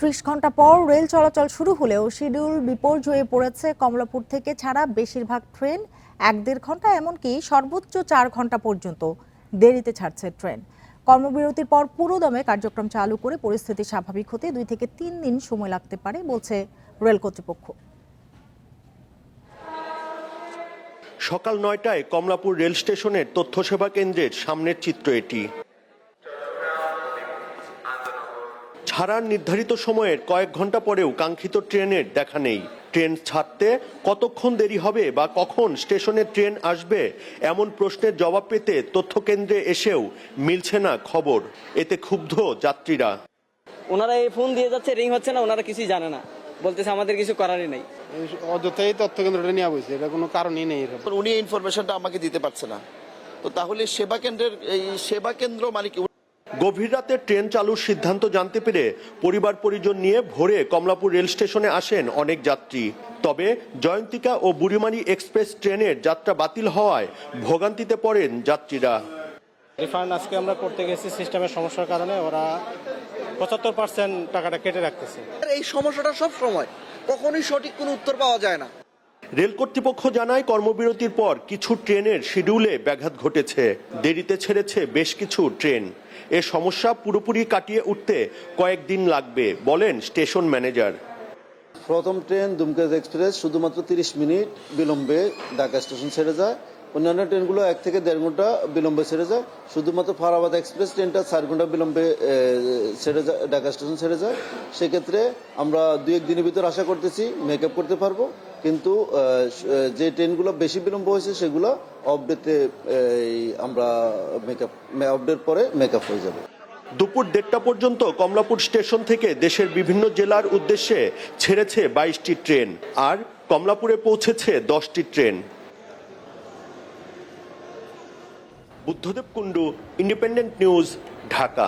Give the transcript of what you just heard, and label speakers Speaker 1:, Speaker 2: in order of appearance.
Speaker 1: ৩০ ঘন্টা পর রেল চলাচল শুরু হলেও শিডিউল বিপর্যয়ে পড়েছে। কমলাপুর থেকে ছাড়া বেশিরভাগ ট্রেন ১-১.৫ ঘন্টা, এমনকি সর্বোচ্চ ৪ ঘন্টা পর্যন্ত দেরিতে ছাড়ছে ট্রেন। কর্মবিরতির পর পুরোদমে কার্যক্রম চালু করে পরিস্থিতি স্বাভাবিক হতে ২ থেকে ৩ দিন সময় লাগতে পারে বলছে রেল কর্তৃপক্ষ।
Speaker 2: সকাল ৯টায় কমলাপুর রেল স্টেশনের তথ্য সেবা কেন্দ্রের সামনের চিত্র এটি। ছাড়ার নির্ধারিত সময়ের কয়েক ঘন্টা পরেও কাঙ্ক্ষিত ট্রেনের দেখা নেই। ট্রেন ছাড়তে কতক্ষণ দেরি হবে বা কখন স্টেশনে ট্রেন আসবে এমন প্রশ্নের জবাব পেতে তথ্য কেন্দ্রে এসেও মিলছে না খবর। এতে ক্ষুব্ধ যাত্রীরা।
Speaker 3: ওনারা এই ফোন দিয়ে যাচ্ছে, রিং হচ্ছে না, ওনারা কিছুই জানে না, বলতেছে আমাদের কিছু করারই নেই।
Speaker 4: অযথাই তথ্য কেন্দ্রটা নেওয়া হয়েছে, এটা কোনো কারণই নেই।
Speaker 5: উনি এই ইনফরমেশনটা আমাকে দিতে পারছে না, তো তাহলে সেবা কেন্দ্রের এই সেবা কেন্দ্র মানে কি?
Speaker 2: গভীর রাতে ট্রেন চালুর সিদ্ধান্ত জানতে পেরে পরিবার পরিজন নিয়ে ভোরে কমলাপুর রেল স্টেশনে আসেন অনেক যাত্রী। তবে জয়ন্তিকা ও বুড়িমারি এক্সপ্রেস ট্রেনের যাত্রা বাতিল হওয়ায় ভোগান্তিতে পড়েন যাত্রীরা।
Speaker 4: রিফান্ড আজকে আমরা করতে গেছি, সিস্টেমের সমস্যার কারণে ওরা ৭৫% টাকাটা কেটে রাখতেছে।
Speaker 5: এই সমস্যাটা সব সময়, কখনোই সঠিক কোনো উত্তর পাওয়া যায় না।
Speaker 2: রেল কর্তৃপক্ষ জানায় কর্মবিরতির পর কিছু ট্রেনের শিডিউলে ব্যাঘাত ঘটেছে, দেরিতে ছেড়েছে বেশ কিছু ট্রেন। এ সমস্যা পুরোপুরি কাটিয়ে উঠতে কয়েকদিন লাগবে বলেন স্টেশন ম্যানেজার।
Speaker 6: প্রথম ট্রেন দুমকা এক্সপ্রেস শুধুমাত্র 30 মিনিট বিলম্বে ঢাকা স্টেশন ছেড়ে যায়। অন্যান্য ট্রেনগুলো 1 থেকে 1.5 ঘন্টা বিলম্বে ছেড়ে যায়। শুধুমাত্র ফারাবাদ এক্সপ্রেস ট্রেনটা 4 ঘন্টা বিলম্বে ছেড়ে যায়, ঢাকা স্টেশন ছেড়ে যায়। সেক্ষেত্রে আমরা 2-1 দিনের ভিতর আশা করতেছি মেকআপ করতে পারবো, কিন্তু যে ট্রেনগুলো বেশি বিলম্ব হয়েছে সেগুলো অফডেতে আমরা অফডের পরে মেকআপ হয়ে যাবে।
Speaker 2: দুপুর 1:30টা পর্যন্ত কমলাপুর স্টেশন থেকে দেশের বিভিন্ন জেলার উদ্দেশ্যে ছেড়েছে 22টি ট্রেন, আর কমলাপুরে পৌঁছেছে 10টি train. Buddhadeb Kundu, independent news, Dhaka.